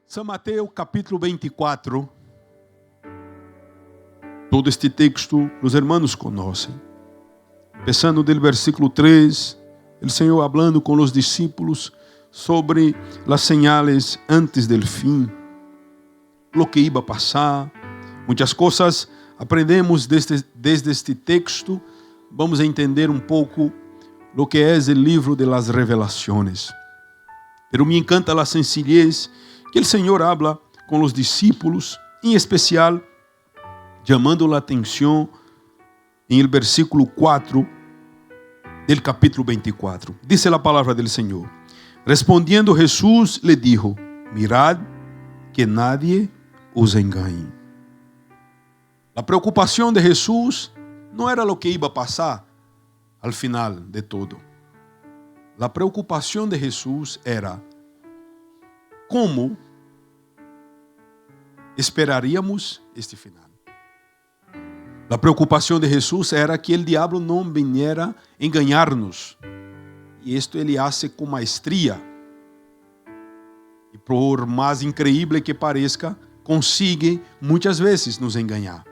São Mateus capítulo 24. Todo este texto os hermanos conhecem. Começando do versículo 3, o Senhor hablando com os discípulos sobre as señales antes del fim, lo que iba a passar. Muitas coisas aprendemos desde este texto. Vamos a entender um pouco lo que é o livro de las revelações. Pero me encanta a sencillez que o Senhor habla com os discípulos, em especial, chamando a atenção em el versículo 4 del capítulo 24. Dice a palavra del Senhor: Respondiendo Jesús le dijo: Mirad que nadie os engane. A preocupação de Jesús não era o que iba a passar al final de todo. A preocupação de Jesús era como esperaríamos este final. A preocupação de Jesús era que o diabo não viniera enganar-nos. E isto ele hace com maestria. E por mais increíble que pareça, consigue muitas vezes nos enganar.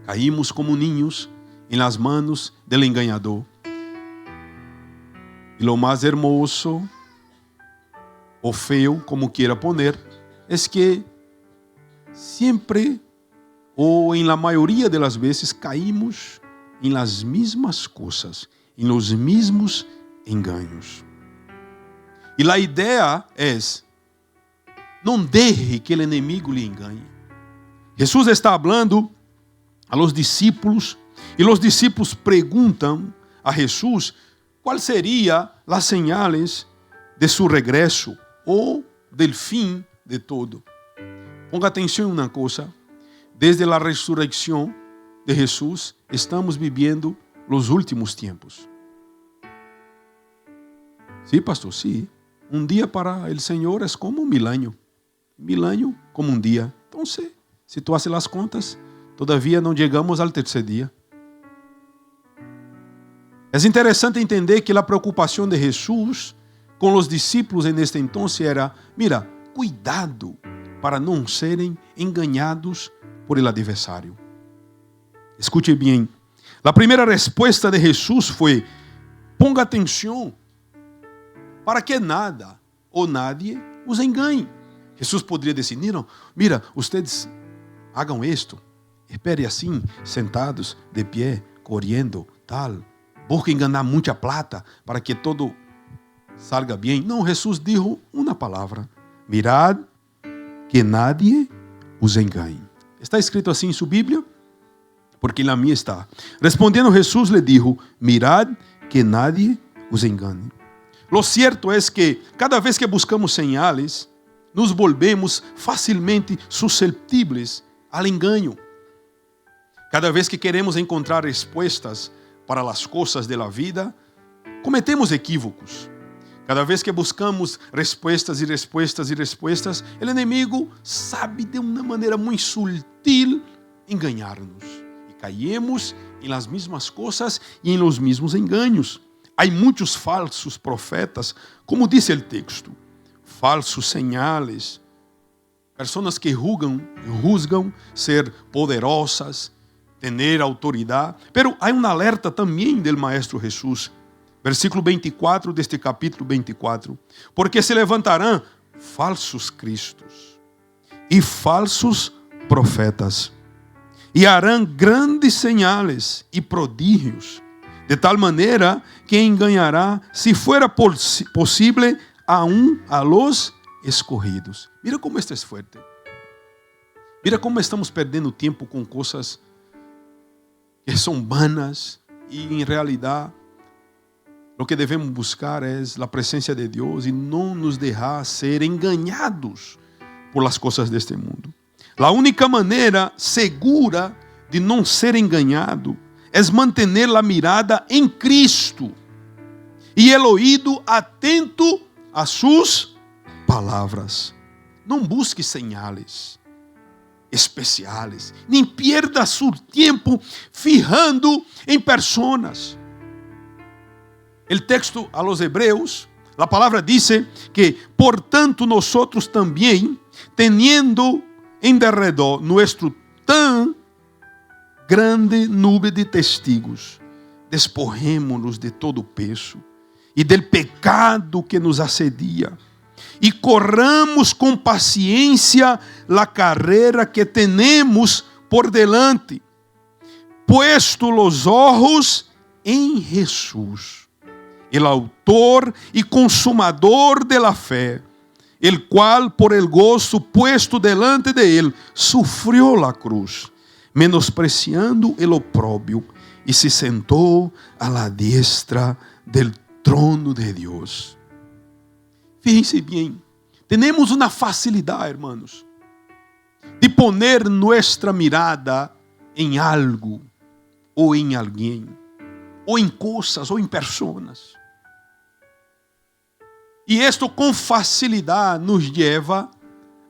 Caímos como niños em las manos del engañador. E lo mais hermoso, o feo, como quiera poner, es que sempre, ou em la maioria de las vezes, caímos em las mismas coisas, em los mismos engaños. E a ideia é: não deixe que o inimigo lhe engane. Jesus está falando a los discípulos, e os discípulos perguntam a Jesus qual seria as señales de su regresso ou del fim de todo. Ponga atenção em uma coisa: desde a ressurreição de Jesus, estamos vivendo os últimos tempos. Sí, pastor, sí. Um dia para o Senhor é como 1000 anos. 1000 anos como um dia. Então, se tu haces as contas, todavia não chegamos ao terceiro dia. É interessante entender que a preocupação de Jesus com os discípulos neste entonces era: mira, cuidado para não serem enganados por el adversário. Escute bem. A primeira resposta de Jesus foi: ponga atenção para que nada ou nadie os engane. Jesus poderia dizer: não, mira, ustedes hagam isto, espere assim, sentados, de pé, correndo, tal. Busque enganar muita plata para que todo salga bem. Não, Jesus dijo uma palavra: mirad que nadie os engane. Está escrito assim em sua Bíblia? Porque na minha está. Respondendo Jesus le dijo: mirad que nadie os engane. Lo cierto es que cada vez que buscamos señales, nos volvemos facilmente susceptíveis ao engano. Cada vez que queremos encontrar respostas para as coisas da vida, cometemos equívocos. Cada vez que buscamos respostas, o inimigo sabe de uma maneira muito sutil enganar-nos. E caímos em las mesmas coisas e em los mesmos enganos. Há muitos falsos profetas, como diz o texto, falsos señales, pessoas que juzgam ser poderosas, ter autoridade. Pero há um alerta também do Maestro Jesus. Versículo 24 deste capítulo 24. Porque se levantarão falsos cristos e falsos profetas, e harão grandes señales e prodígios, de tal maneira que enganará, se fuera possível, a los escorridos. Mira como esto é forte. Mira como estamos perdendo tempo com coisas que são vanas e, em realidade, o que devemos buscar é a presença de Deus e não nos deixar ser enganados por as coisas deste mundo. A única maneira segura de não ser enganado é manter a mirada em Cristo e o ouído atento a suas palavras. Não busque señales especiais, nem pierda seu tempo fijando em pessoas. O texto a los hebreus La palabra dice que, por tanto, nosotros también, teniendo en derredor nuestro tan grande nube de testigos, despojémonos de todo peso e del pecado que nos assedia, e corramos com paciência la carreira que tenemos por delante, puesto los ojos em Jesus, el autor y consumador de la fe, el cual por el gozo puesto delante de él sufrió la cruz, menospreciando el oprobio, y se sentó a la diestra del trono de Dios. Fíjense bien, tenemos una facilidad, hermanos, de poner nuestra mirada en algo, o en alguien, ou em coisas, ou em personas. E isto com facilidade nos leva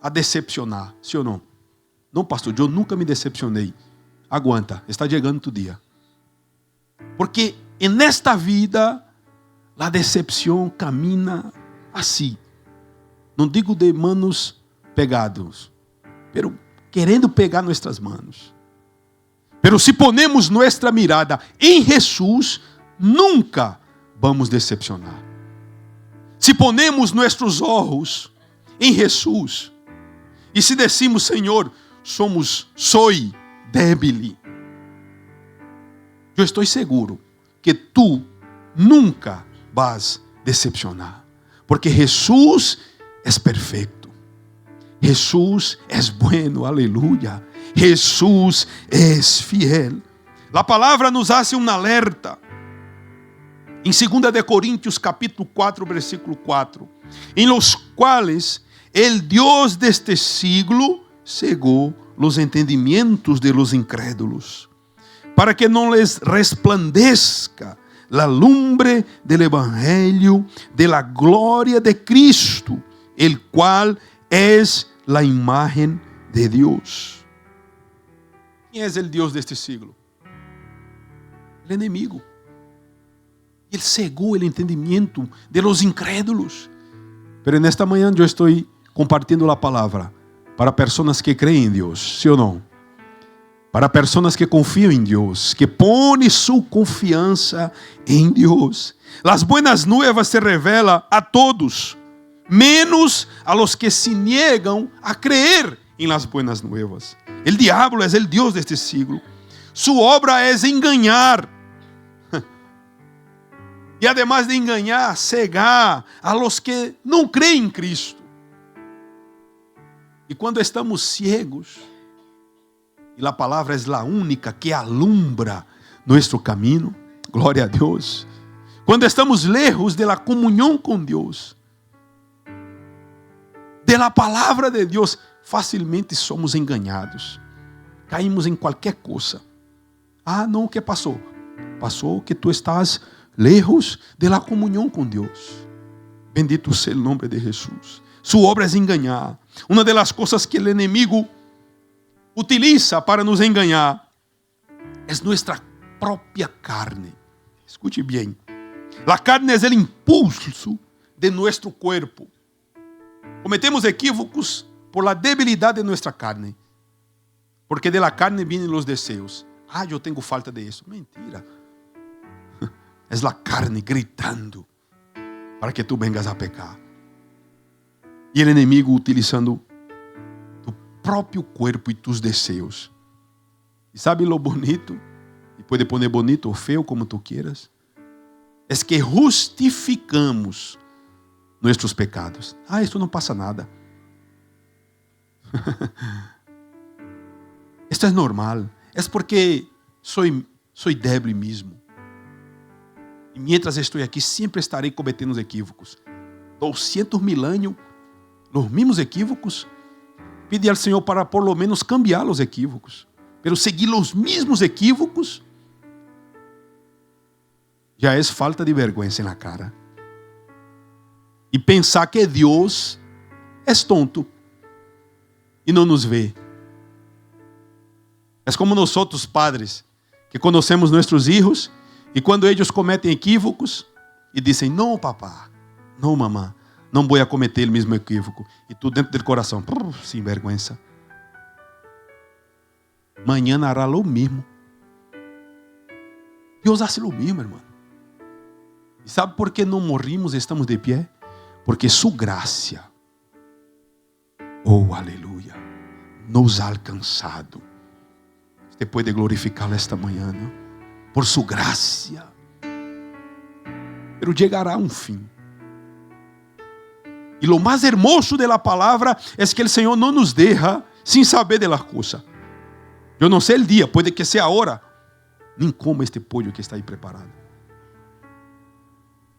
a decepcionar, sim ou não? Não, pastor, eu nunca me decepcionei. Aguanta, está chegando tu dia. Porque nesta vida, a decepção camina assim. Não digo de manos pegados, pero querendo pegar nossas manos. Pero se ponemos nuestra mirada em Jesus, nunca vamos decepcionar. Se ponemos nossos olhos em Jesus, e se decimos, Senhor, soy débil, eu estou seguro que tu nunca vas decepcionar, porque Jesus é perfeito, Jesus é bueno, aleluia. Jesús es fiel. La palabra nos hace un alerta. En 2 de Corintios capítulo 4, versículo 4. En los cuales el Dios de este siglo cegó los entendimientos de los incrédulos, para que no les resplandezca la lumbre del evangelio de la gloria de Cristo, el cual es la imagen de Dios. ¿Quién es el Dios de este siglo? El enemigo. Él cegó el entendimiento de los incrédulos. Pero en esta mañana yo estoy compartiendo la palabra para personas que creen en Dios, ¿sí o no? Para personas que confían en Dios, que ponen su confianza en Dios. Las buenas nuevas se revelan a todos, menos a los que se niegan a creer en las buenas nuevas. El diablo es el Dios de este siglo. Su obra es engañar. Y además de engañar, cegar a los que no creen en Cristo. Y cuando estamos ciegos, y la palabra es la única que alumbra nuestro camino, gloria a Dios. Cuando estamos lejos de la comunión con Dios, de la palabra de Dios, facilmente somos engañados. Caímos em qualquer coisa. Ah, não, o que passou? Passou que tu estás lejos de la comunhão com Deus. Bendito seja o nome de Jesus. Sua obra é enganar. Uma das coisas que o inimigo utiliza para nos enganar é nossa própria carne. Escute bem. A carne é o impulso de nosso corpo. Cometemos equívocos por la debilidade de nossa carne. Porque de la carne vienen los deseos. Ah, eu tenho falta de isso. Mentira. É la carne gritando para que tu vengas a pecar. E o inimigo utilizando tu próprio corpo e tus deseos. E sabe lo bonito? E pode poner bonito ou feio como tu quieras. É que justificamos nossos pecados. Ah, isso não passa nada. Esto es normal. Es porque soy débil mesmo. E mientras estou aqui, sempre estarei cometendo os equívocos. 200.000 anos, os mesmos equívocos. Pede ao Senhor para por lo menos cambiar os equívocos. Pero seguir os mesmos equívocos já é falta de vergonha na cara. E pensar que Deus é tonto e não nos vê. É como nós outros padres que conhecemos nossos filhos e quando eles cometem equívocos e dizem: não, papá, Não, mamãe, não vou cometer o mesmo equívoco. E tu dentro do coração, sem vergonha. Amanhã hará o mesmo. Deus hace o mesmo, irmão. E sabe por que não morrimos e estamos de pé? Porque sua graça, oh aleluia, nos ha alcançado. Você pode glorificá-lo esta manhã, não? Por sua graça. Pero chegará um fim. E o mais hermoso da palavra é que o Senhor não nos deixa sem saber de las coisas. Eu não sei o dia, pode que seja a hora. Nem coma este pollo que está aí preparado.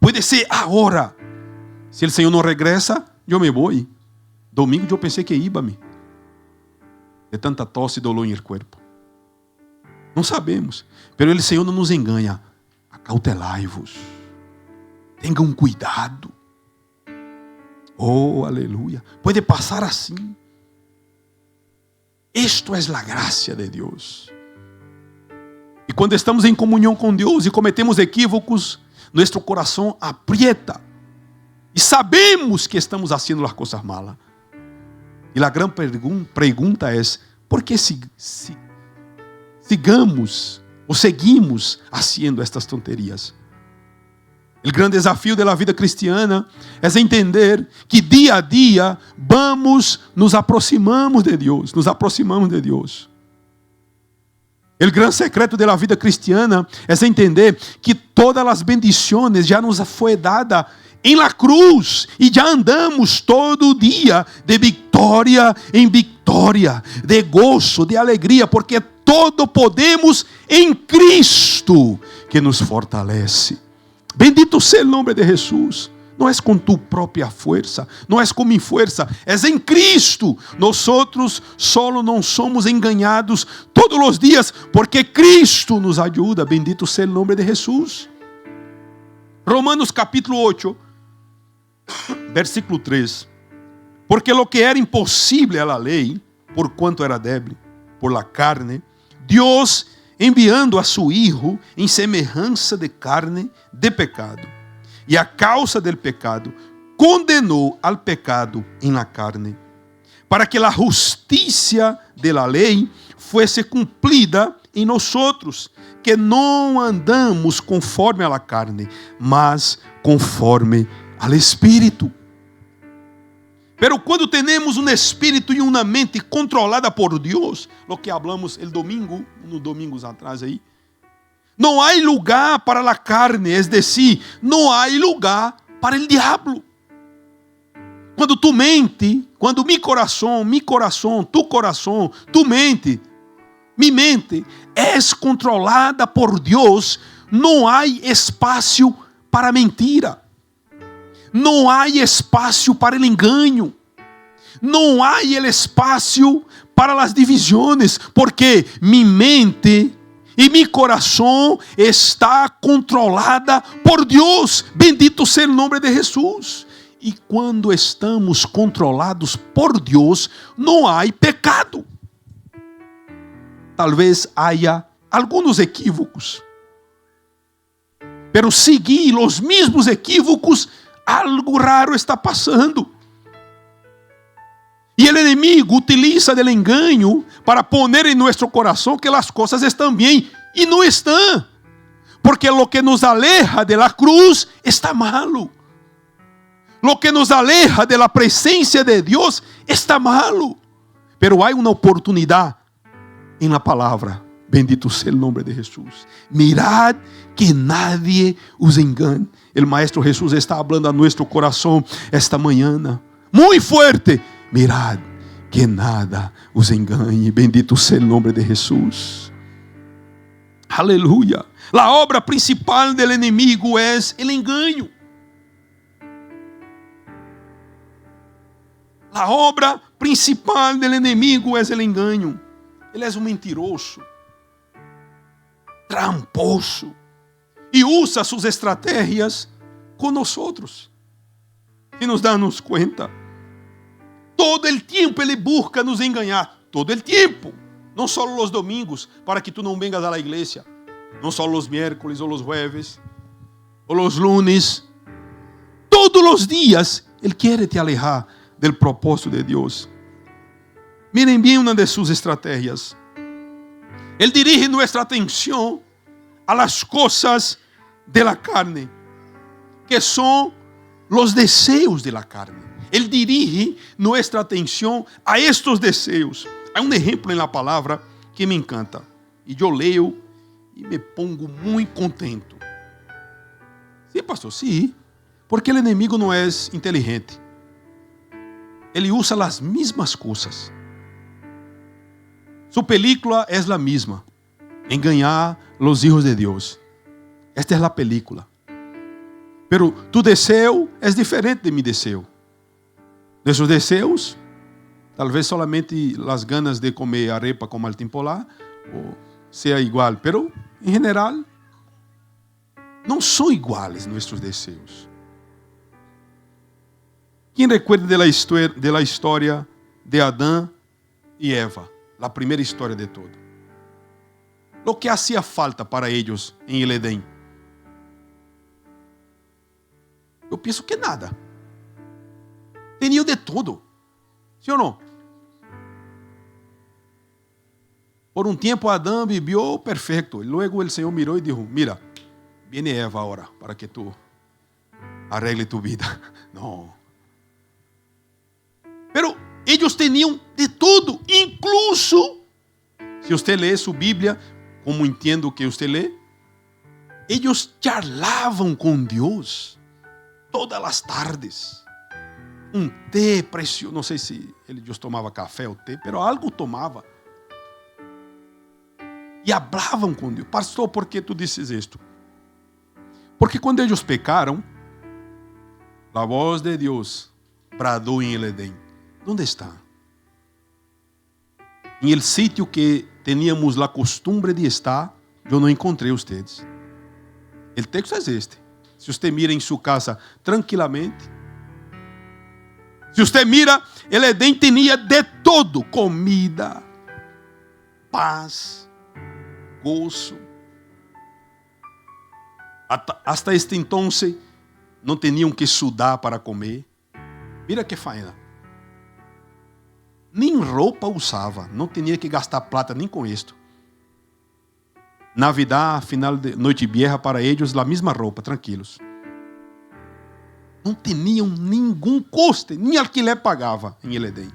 Pode ser agora. Se o Senhor não regressa, eu me vou. Domingo eu pensei que ia-me. De tanta tosse e dolor em el corpo. Não sabemos. Pero o Senhor não nos engana. Acautelai-vos. Tenham cuidado. Oh, aleluia. Pode passar assim. Isto é a graça de Deus. E quando estamos em comunhão com Deus e cometemos equívocos, nosso coração aprieta. E sabemos que estamos fazendo as coisas malas. E a grande pergunta é: por que sigamos ou seguimos fazendo estas tonterias? O grande desafio da vida cristiana é entender que dia a dia nos aproximamos de Deus. O grande secreto da vida cristiana é entender que todas as bendições já nos foi dada em la cruz e já andamos todo dia de vitória em vitória, de gozo, de alegria, porque todo podemos em Cristo que nos fortalece. Bendito seja o nome de Jesus. Não é com tu própria força, não é com minha força, é em Cristo. Nós solo não somos enganados todos os dias, porque Cristo nos ajuda. Bendito seja o nome de Jesus. Romanos capítulo 8, versículo 3. Porque lo que era impossível a la lei, por quanto era débil, por la carne, Deus enviando a su Hijo em semelhança de carne de pecado. E a causa del pecado, condenou al pecado em la carne, para que a justiça de la lei fosse cumprida em nosotros, que não andamos conforme a la carne, mas conforme al Espírito. Pero quando temos um espírito e uma mente controlada por Deus, lo que hablamos el domingo, nos domingos atrás aí, não há lugar para a carne, é decir, não há lugar para o diabo. Quando tu mente, quando mi coração, tu mente, mi mente, é controlada por Deus, não há espaço para mentira. Não há espaço para o engano. Não há espaço para as divisões, porque mi mente e mi coração está controlada por Deus. Bendito seja o nome de Jesus. E quando estamos controlados por Deus, não há pecado. Talvez haja alguns equívocos, pero seguir os mesmos equívocos, algo raro está passando. E o inimigo utiliza do engano para poner em nosso coração que as coisas estão bem e não estão, porque lo que nos aleja de la cruz está malo. Lo que nos aleja de la presencia de Deus está malo. Pero há uma oportunidade em la palavra. Bendito seja o nome de Jesus. Mirad que nadie os engane. O Maestro Jesus está falando a nosso coração esta manhã. Muito forte. Mirad que nada os engane. Bendito seja o nome de Jesus. Aleluia. A obra principal do inimigo é o engano. A obra principal do inimigo é o engano. Ele é um mentiroso, tramposo, e usa suas estratégias com nós. Se nos damos conta, todo o tempo ele busca nos enganar. Todo o tempo. Não só os domingos, para que tu não vengas à igreja. Não só os miércoles ou os jueves ou os lunes. Todo todos los días Él quiere te alejar del propósito de Dios. Miren bien una de sus estrategias. Él dirige nuestra atención a las cosas de la carne, que son los deseos de la carne. Él dirige nuestra atención a estos deseos. Hay un ejemplo en la palabra que me encanta. Y yo leo y me pongo muy contento. Sí, pastor, sí. Porque el enemigo no es inteligente. Él usa las mismas cosas. Su película es la misma. Engañar los hijos de Dios. Esta es la película. Pero tu deseo es diferente de mi deseo. De sus deseos, tal vez solamente las ganas de comer arepa con Martín Polar, o sea igual. Pero, en general, no son iguales nuestros deseos. ¿Quién recuerda de la historia de Adán y Eva? La primera historia de todo. Lo que hacía falta para ellos en el Edén. Eu penso que nada. Tenían de todo. ¿Sí o no? Por un tiempo Adán vivió perfecto. Y luego el Señor miró y dijo, mira, viene Eva ahora para que tú arregle tu vida. No. Pero ellos tenían de todo. Incluso, si usted lee su Biblia, como entiendo que usted lee, ellos charlaban con Dios todas las tardes. Un té precioso. No sé si ellos tomaban café o té, pero algo tomaba. E hablavam com Deus. Pastor, por que tu dices isto? Porque quando eles pecaram, a voz de Deus bradou em el Edém. Onde está? Em el sítio que teníamos a costumbre de estar, eu não encontrei ustedes. O texto é este. Se você mira em sua casa tranquilamente, se você mira, el Edém tinha de todo: comida, paz, gozo. Hasta este entonces não tinham que sudar para comer. Mira que faena. Nem roupa usava, não tinha que gastar plata nem com isto. Navidad, final de noite vieja para eles, a mesma roupa, tranquilos. Não tinham nenhum custo, nem alquiler pagava em el Edém.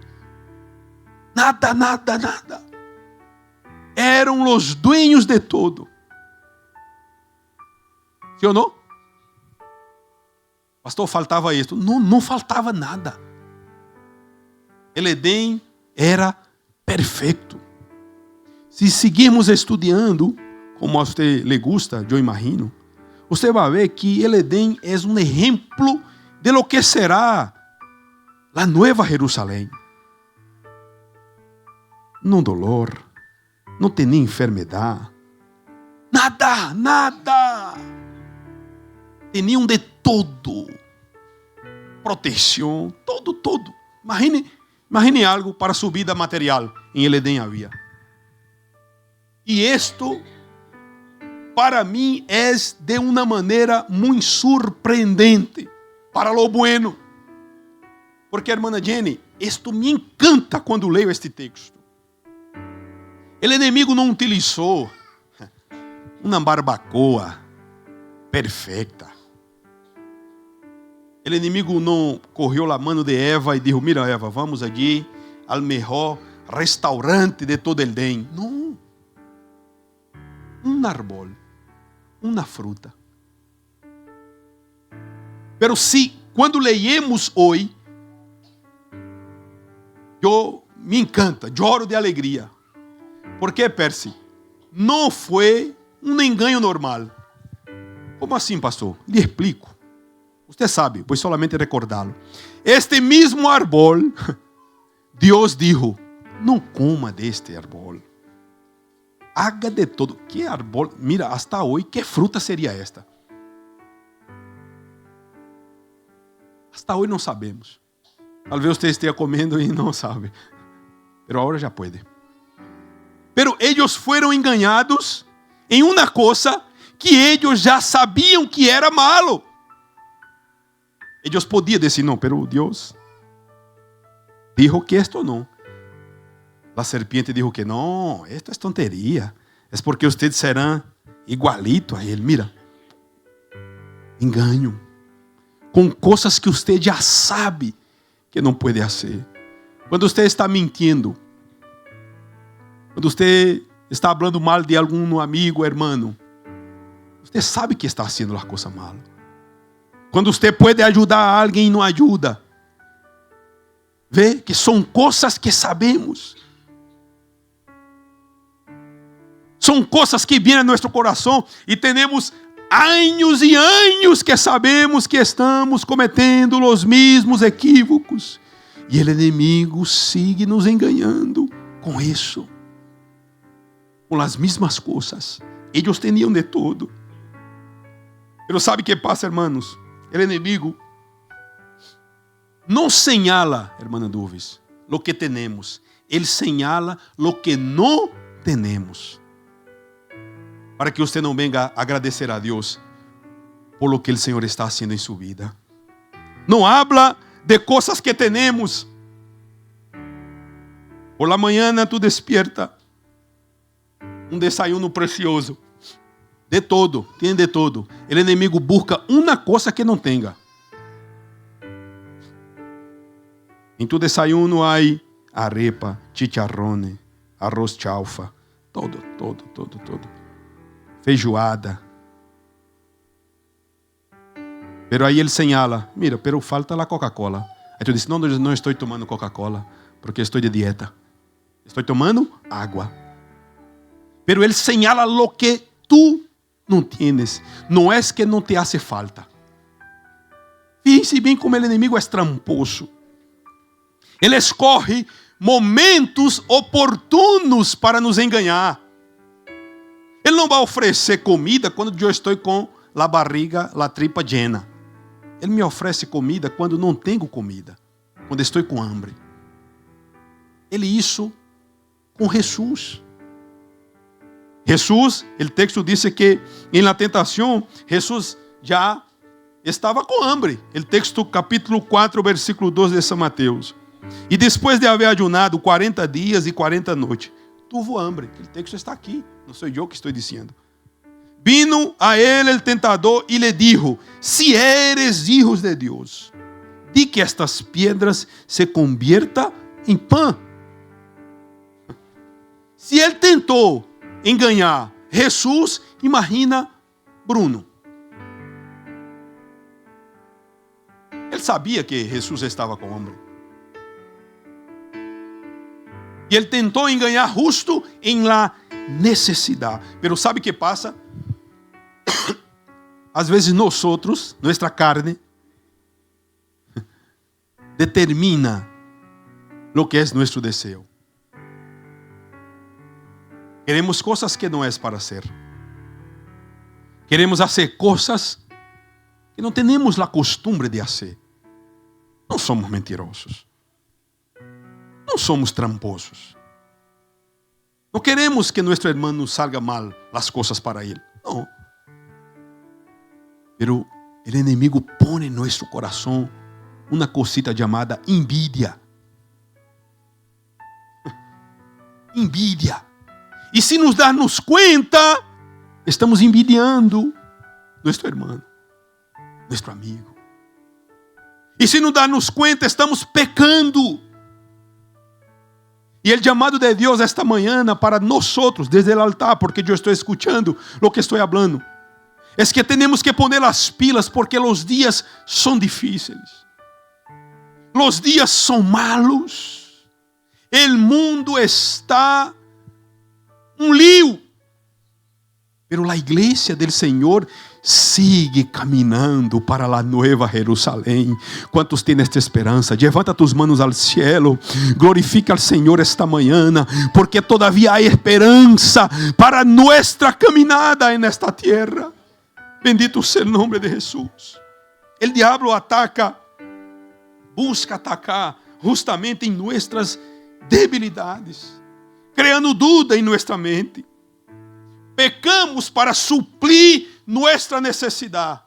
Nada, nada, nada. Eram os dueños de todo. Sim ou não? Pastor, faltava isto. Não, não faltava nada. El Edém era perfeito. Se seguirmos estudando, como a você le gusta, eu imagino, você vai ver que el Edém é um exemplo de lo que será a Nova Jerusalém. Não dolor, não tem nem enfermidade, nada, nada. Tinham de todo, proteção, todo, todo. Imagine algo para sua vida material em el Edém havia. E isto, para mim, é de uma maneira muito surpreendente, para lo bueno. Porque, hermana Jenny, isto me encanta quando leio este texto. O inimigo não utilizou uma barbacoa perfeita. O inimigo não correu a mano de Eva e disse, mira Eva, vamos allí al mejor restaurante de todo el Edén. Não. Um árbol, uma fruta. Pero se quando leemos hoje, eu me encanta, choro de alegria. Por que, Percy? Não foi um engano normal. Como assim, pastor? Lhe explico. Você sabe, vou solamente recordá-lo. Este mesmo árbol, Deus dijo, não coma deste árbol. Haga de todo. Que árbol? Mira, hasta hoje, que fruta seria esta? Hasta hoje não sabemos. Talvez você esteja comendo e não sabe. Pero agora já pode. Pero eles foram enganados em uma coisa que eles já sabiam que era malo. Ellos podían decir, no, pero Dios dijo que esto no. La serpiente dijo que no, esto es tontería. Es porque ustedes serán igualito a él. Mira, engaño. Con cosas que usted ya sabe que no puede hacer. Cuando usted está mintiendo, quando você está falando mal de algum amigo, hermano, você sabe que está fazendo a coisa mal. Quando você pode ajudar alguém e não ajuda, vê que são coisas que sabemos. São coisas que vêm a nosso coração e temos anos e anos que sabemos que estamos cometendo os mesmos equívocos. E o inimigo sigue nos enganando com isso. Com as mesmas coisas. Eles tinham de tudo. Mas sabe o que passa, hermanos? O inimigo não señala, hermana Dúvis, o que temos. Ele señala o que não temos. Para que você não venga agradecer a Deus por lo que o Senhor está fazendo em sua vida. Não habla de coisas que temos. Por la mañana tu despierta. Desayuno precioso. De todo, tem de todo. O inimigo busca uma coisa que não tenha. Em tu desayuno há arepa, chicharrone, arroz chaufa, todo. Feijoada. Pero aí ele señala, mira, pero falta a Coca-Cola. Aí tu diz, não estou tomando Coca-Cola, porque estou de dieta. Estou tomando água. Pero ele señala lo que tu não tienes. Não é que não te hace falta. Fíjense bem como o inimigo é tramposo. Ele escorre momentos oportunos para nos enganar. Ele não vai oferecer comida quando eu estou com a barriga, a tripa llena. Ele me oferece comida quando não tenho comida, quando estou com hambre. Ele isso com Jesus. Jesus, o texto diz que em la tentação, Jesus já estava com hambre. O texto capítulo 4, versículo 2 de São Mateus. E depois de haver ayunado 40 dias e 40 noites, tuvo hambre. O texto está aqui, não sou eu que estou dizendo. Vino a ele o tentador e lhe dijo, si eres hijos de Deus, di que estas piedras se conviertam em pão. Se ele tentou enganar Jesus, imagina Bruno. Ele sabia que Jesus estava com hambre. E ele tentou enganar justo em la necessidade. Pero sabe o que passa? Às vezes nós outros, nossa carne, determina o que é nosso desejo. Queremos coisas que não é para ser. Queremos fazer coisas que não temos a costumbre de fazer. Não somos mentirosos. Não somos tramposos. Não queremos que nosso irmão salga mal as coisas para ele. Não. Pero o inimigo põe em nosso coração uma cosita chamada envidia. Envidia. E se nos darmos conta, estamos envidiando nosso irmão, nosso amigo. E se nos darmos conta, estamos pecando. E o chamado de Deus esta manhã para nós outros, desde o altar, porque eu estou escutando o que estou falando, é que temos que poner as pilas, porque os dias são difíceis. Os dias são malos. O mundo está lío. Pero a igreja do Senhor sigue caminhando para a nova Jerusalém. Quantos têm esta esperança? Levanta tus manos ao cielo, glorifica al Senhor esta manhã, porque todavía há esperança para nossa caminhada nesta terra. Bendito seja o nome de Jesus. O diabo ataca, busca atacar justamente em nossas debilidades, criando dúvida em nossa mente. Pecamos para suplir nossa necessidade.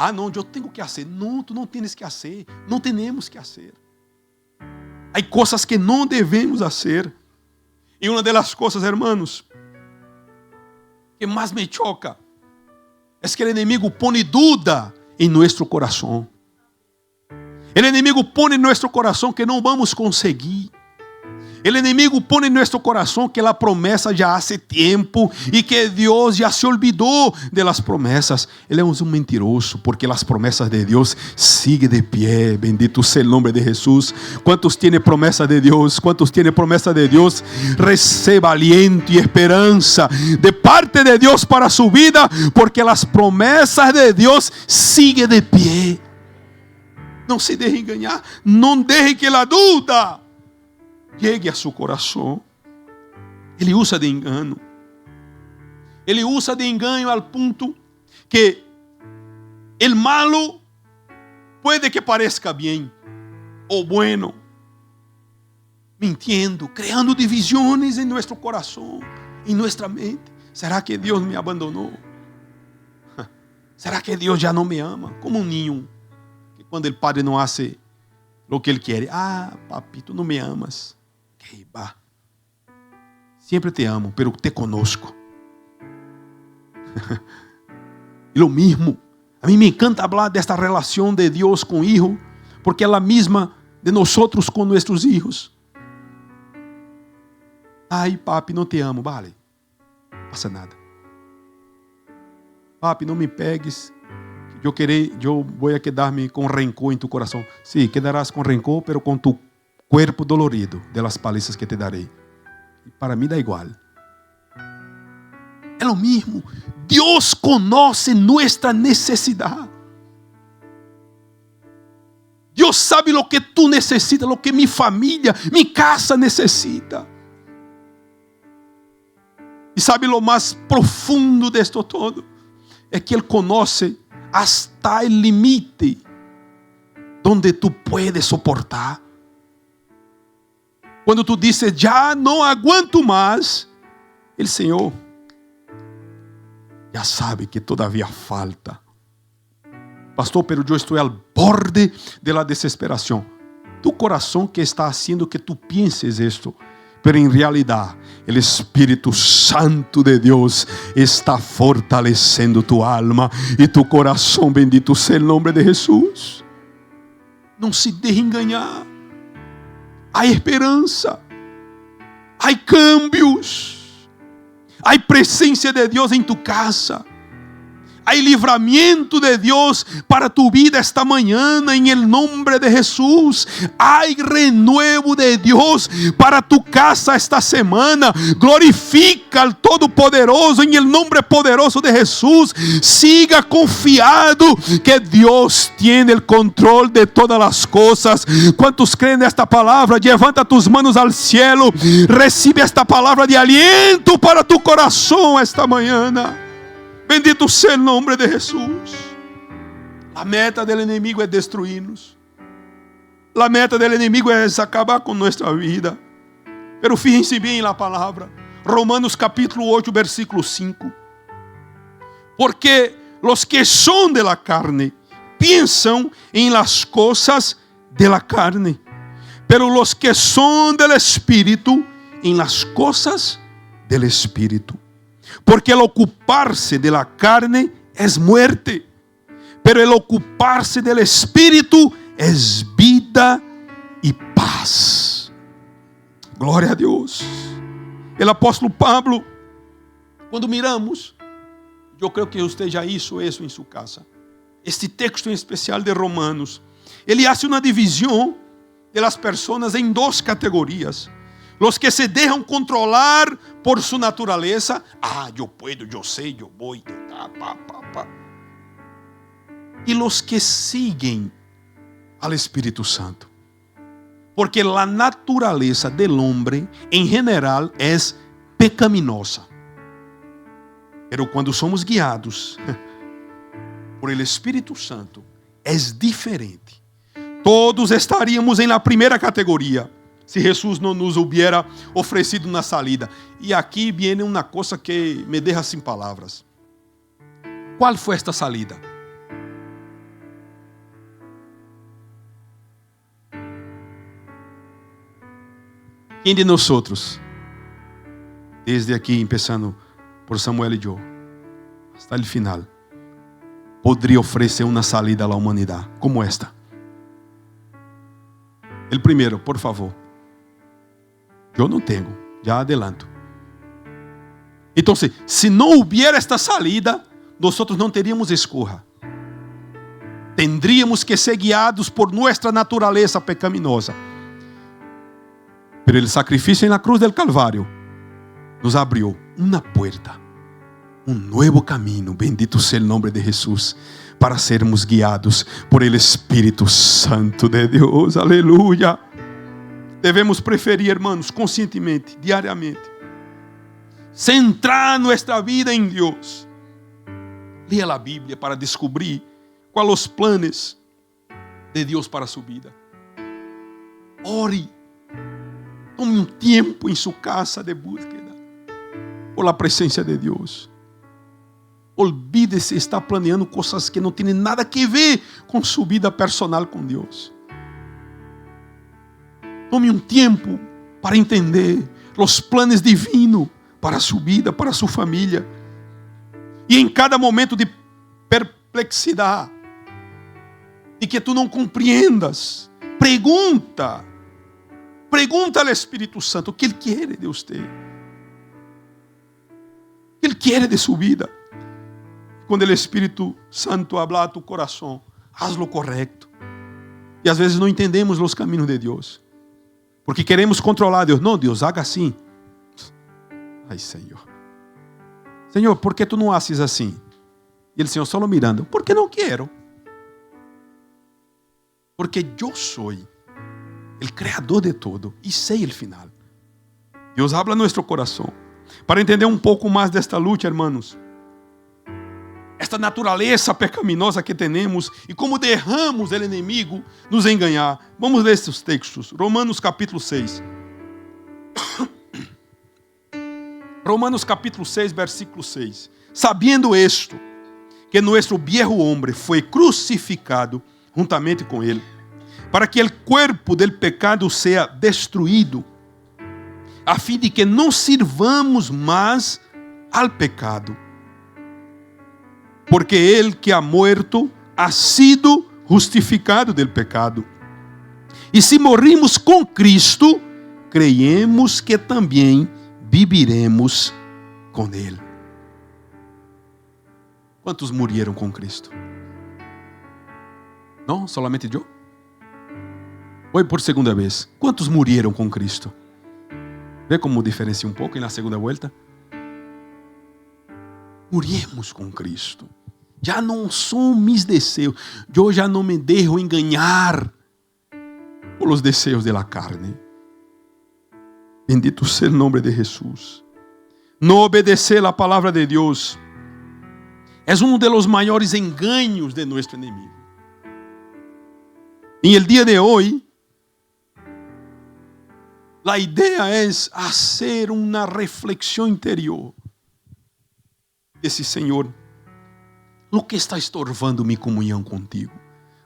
Ah, não, eu tenho que fazer. Não, tu não tens que fazer. Não temos que fazer. Há coisas que não devemos fazer. E uma das coisas, hermanos, que mais me choca é que o inimigo põe dúvida em nosso coração. O inimigo põe em nosso coração que não vamos conseguir. O inimigo põe em nosso coração que a promessa já há tempo e que Deus já se olvidou de las promessas. Ele é um mentiroso, porque as promessas de Deus siguen de pie. Bendito seja o nome de Jesus. ¿Cuántos tienen promessa de Deus? ¿Cuántos tienen promessa de Deus? Receba aliento e esperança de parte de Deus para sua vida, porque as promessas de Deus siguen de pie. Não se deixe enganar. Não deixe que a dúvida chegue a seu coração. Ele usa de engano. Ele usa de engano ao ponto que o malo pode que parezca bem ou bueno, mintiendo, criando divisões em nosso coração, em nossa mente. Será que Deus me abandonou? Será que Deus já não me ama? Como um ninho que quando o padre não hace o que ele quer, ah, papi, tu não me amas. Que va. Sempre te amo, pero te conozco. E lo mismo, a mim me encanta falar desta relação de Deus com o Hijo, porque é a mesma de nós com nossos hijos. Ai, papi, não te amo, vale, não passa nada. Papi, não me pegues, eu vou a quedar-me com rencor em tu coração. Sim, quedarás com rencor, pero com tu cuerpo dolorido de las palizas que te darei. Para mim dá igual. É o mesmo. Deus conhece nossa necessidade. Deus sabe o que tu necessitas, o que minha família, minha casa necessita. E sabe o mais profundo disto todo? É que Ele conhece hasta o limite donde tu puedes soportar. Quando tu dizes, já não aguento mais, o Senhor já sabe que todavia falta. Pastor, pero eu estou ao borde de la desesperação. Tu coração que está haciendo que tu pienses esto, pero em realidade, o Espírito Santo de Deus está fortalecendo tu alma e tu coração. Bendito seja o nome de Jesus. Não se deixe enganar. Há esperança, há cambios, há presença de Deus em tu casa, há livramento de Deus para tu vida esta manhã, em el nombre de Jesus. Há renuevo de Deus para tu casa esta semana. Glorifica al Todo-Poderoso em el nombre poderoso de Jesus. Siga confiado que Deus tem o controle de todas as coisas. Quantos creem nesta palavra? Levanta tus manos al cielo. Recibe esta palavra de aliento para tu coração esta manhã. Bendito seja o nome de Jesus. A meta do inimigo é destruir-nos. A meta do inimigo é acabar com nossa vida. Pero fíjense bem na palavra. Romanos capítulo 8, versículo 5. Porque los que son de la carne piensan en las cosas de la carne, pero los que son del Espíritu en las cosas del Espíritu. Porque el ocuparse de la carne es muerte, pero el ocuparse del Espíritu es vida y paz. Glória a Deus. El apóstolo Pablo, quando miramos, eu creio que você já hizo isso em sua casa, este texto em especial de Romanos, ele hace uma divisão de las personas em duas categorias. Los que se dejan controlar por su naturaleza. Ah, yo puedo, yo sé, yo voy. Y los que siguen al Espíritu Santo. Porque la naturaleza del hombre en general es pecaminosa. Pero cuando somos guiados por el Espíritu Santo, es diferente. Todos estaríamos en la primera categoría se Jesus não nos hubiera oferecido na salida. E aqui viene uma coisa que me deixa sem palavras. Qual foi esta salida? quem de nós outros, desde aqui, começando por Samuel e eu, até o final, poderia oferecer uma salida à humanidade como esta? O primeiro, por favor. Eu não tenho, já adelanto. Então, se não houver esta salida, nós não teríamos escolha. Tendríamos que ser guiados por nossa natureza pecaminosa. Pero o sacrifício na cruz del Calvário nos abriu uma porta, novo caminho, bendito seja o nome de Jesus, para sermos guiados por el Espírito Santo de Deus. Aleluia. Devemos preferir, hermanos, conscientemente, diariamente, centrar nossa vida em Deus. Leia a Bíblia para descobrir quais os planos de Deus para a sua vida. Ore. Tome tempo em sua casa de búsqueda por a presença de Deus. Olvide-se de estar planeando coisas que não têm nada que ver com sua vida personal com Deus. Tome tempo para entender os planos divinos para a sua vida, para a sua família. E em cada momento de perplexidade, de que tu não compreendas, pergunta ao Espírito Santo o que Ele quer de você. O que Ele quer de sua vida. Quando o Espírito Santo habla a tu coração, haz lo correto. E às vezes não entendemos os caminhos de Deus, porque queremos controlar a Deus. Não, Deus, haga assim. Ai, Senhor. Senhor, por que tu não haces assim? E ele, Senhor, só mirando. Porque não quero. Porque eu sou o Criador de todo e sei o final. Deus habla a nosso coração. Para entender um pouco mais desta luta, hermanos, esta natureza pecaminosa que temos e como derramos o inimigo nos enganar. Vamos ler esses textos. Romanos capítulo 6. Romanos capítulo 6, versículo 6. Sabiendo esto, que nuestro viejo hombre foi crucificado juntamente com ele, para que o cuerpo del pecado seja destruído, a fim de que não sirvamos mais al pecado. Porque ele que ha muerto ha sido justificado del pecado. E se morrimos com Cristo, creemos que também viviremos com Ele. Quantos morreram com Cristo? Não, solamente eu? Ou por segunda vez? Quantos morreram com Cristo? Vê como diferencia um pouco na segunda volta? Morremos com Cristo. Já não são mis desejos. Eu já não me deixo enganar por os desejos da carne. Bendito seja o nome de Jesus. Não obedecer a palavra de Deus é um dos maiores enganos de nosso inimigo. Em el dia de hoje, a ideia é fazer uma reflexão interior. Esse Senhor, o que está estorbando minha comunhão contigo?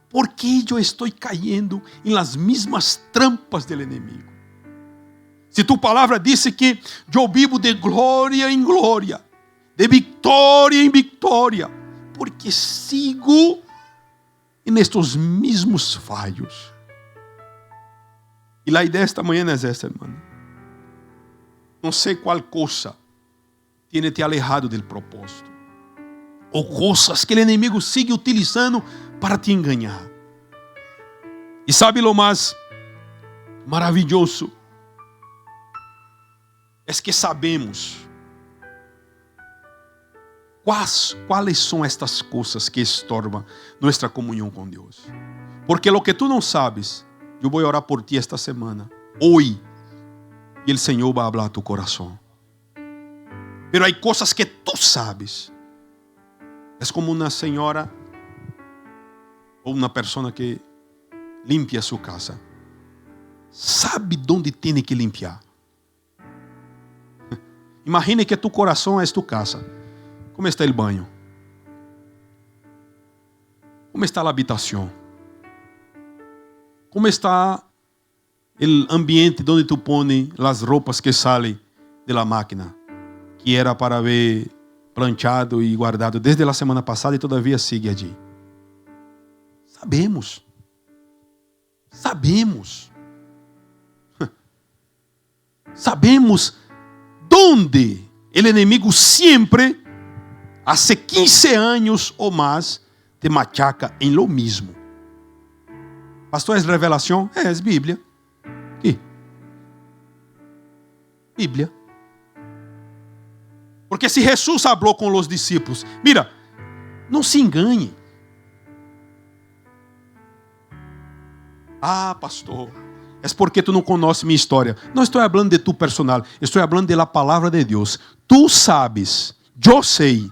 ¿Por que eu estou caindo em las mismas trampas do inimigo? Se tu palavra disse que eu vivo de glória em glória, de vitória em vitória, porque sigo nestes mesmos falhos. E a ideia esta manhã é esta, irmão. Não sei qual coisa tem te alejado do propósito, ou coisas que o inimigo sigue utilizando para te enganar. E sabe lo mais maravilhoso? É que sabemos quais são estas coisas que estorvam nossa comunhão com Deus. Porque o que tu não sabes, eu vou orar por ti esta semana, hoje, e o Senhor vai falar a tu coração. Pero há coisas que tu sabes. É como uma senhora ou uma pessoa que limpia sua casa. Sabe onde tem que limpar. Imagine que tu coração é tu casa. Como está o banho? Como está a habitação? Como está o ambiente onde tu pones as roupas que saem da máquina, que era para ver planchado e guardado desde a semana passada e todavia sigue allí. Sabemos. Sabemos donde o inimigo sempre, há 15 anos ou mais, te machaca em lo mismo. Pastor, é revelação? É Bíblia. ¿Qué? Bíblia. Porque se Jesus falou com os discípulos, mira, não se engane. Ah, pastor, é porque tu não conhece minha história. Não estou falando de tu personal, estou falando de la palavra de Deus. Tu sabes, eu sei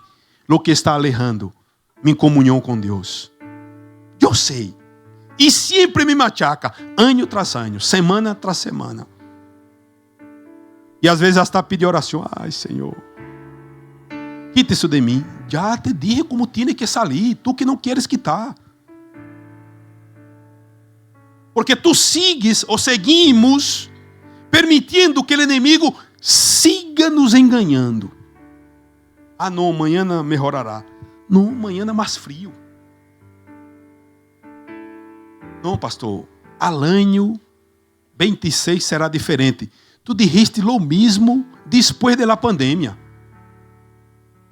o que está alejando minha comunhão com Deus. Eu sei. E sempre me machaca, ano tras ano, semana tras semana. E às vezes hasta pedir oração. Ai, Senhor, quita isso de mim. Já te dije como tiene que salir. Tu que não queres quitar. Porque tu sigues ou seguimos permitindo que o inimigo siga nos enganando. Ah, não, amanhã melhorará. Não, amanhã é mais frio. Não, pastor, al año 26 será diferente. Tu dijiste lo mismo depois da pandemia.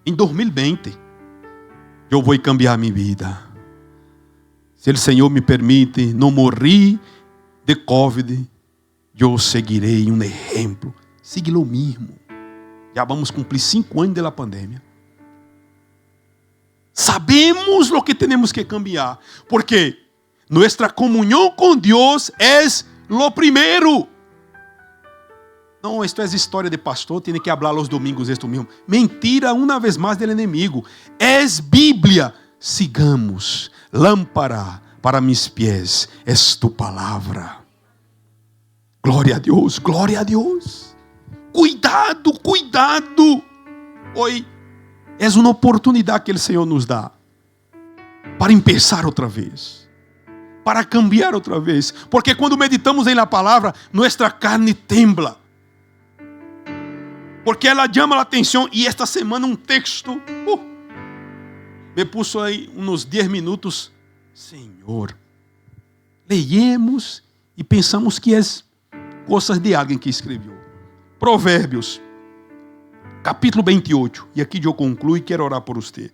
Em 2020, eu vou cambiar minha vida. Se o Senhor me permite, não morrer de COVID, eu seguirei um exemplo. Siga lo mesmo. Já vamos cumprir 5 anos da pandemia. Sabemos o que temos que cambiar, porque nossa comunhão com Deus é lo primeiro. Não, isto é história de pastor, tem que falar os domingos esto mesmo. Mentira, uma vez mais, do inimigo. É Bíblia. Sigamos. Lâmpada para mis pés é tu palavra. Glória a Deus, glória a Deus. Cuidado, cuidado. Hoje é uma oportunidade que o Senhor nos dá para começar outra vez. Para cambiar outra vez. Porque quando meditamos em la palavra, nossa carne tembla. Porque ela chama a atenção. E esta semana um texto me puso aí uns 10 minutos. Senhor, leemos e pensamos que é coisas de alguém que escreveu. Provérbios, capítulo 28. E aqui eu concluo e quero orar por você.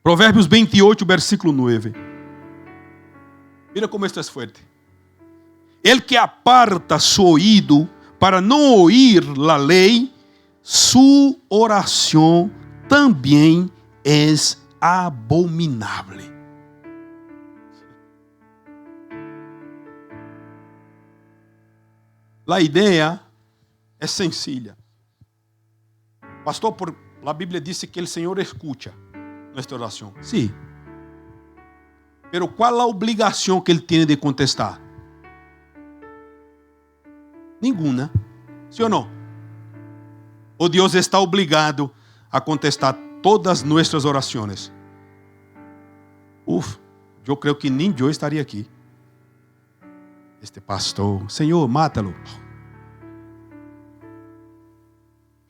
Provérbios 28, versículo 9. Mira como esto é forte. El que aparta su oído para não oír la lei, su oração também é abominável. A ideia é sencilla. Pastor, a Bíblia diz que o Senhor escuta nossa oração. Sim. Sí. Pero qual a obrigação que ele tem de contestar? Nenhuma. Sim ou não? Ou Deus está obrigado a contestar todas nossas orações? Eu creio que nem eu estaria aqui. Este pastor, Senhor, mátalo.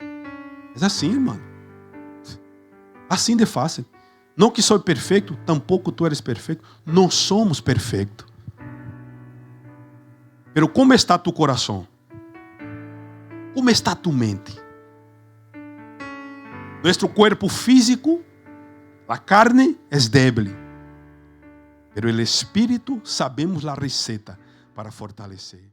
É assim, irmão. Assim de fácil. Não que sou perfeito, tampouco tu eres perfeito. Não somos perfeitos. Pero como está tu coração? Como está tu mente? Nosso corpo físico, a carne é débil. Pero o espírito, sabemos a receita para fortalecer.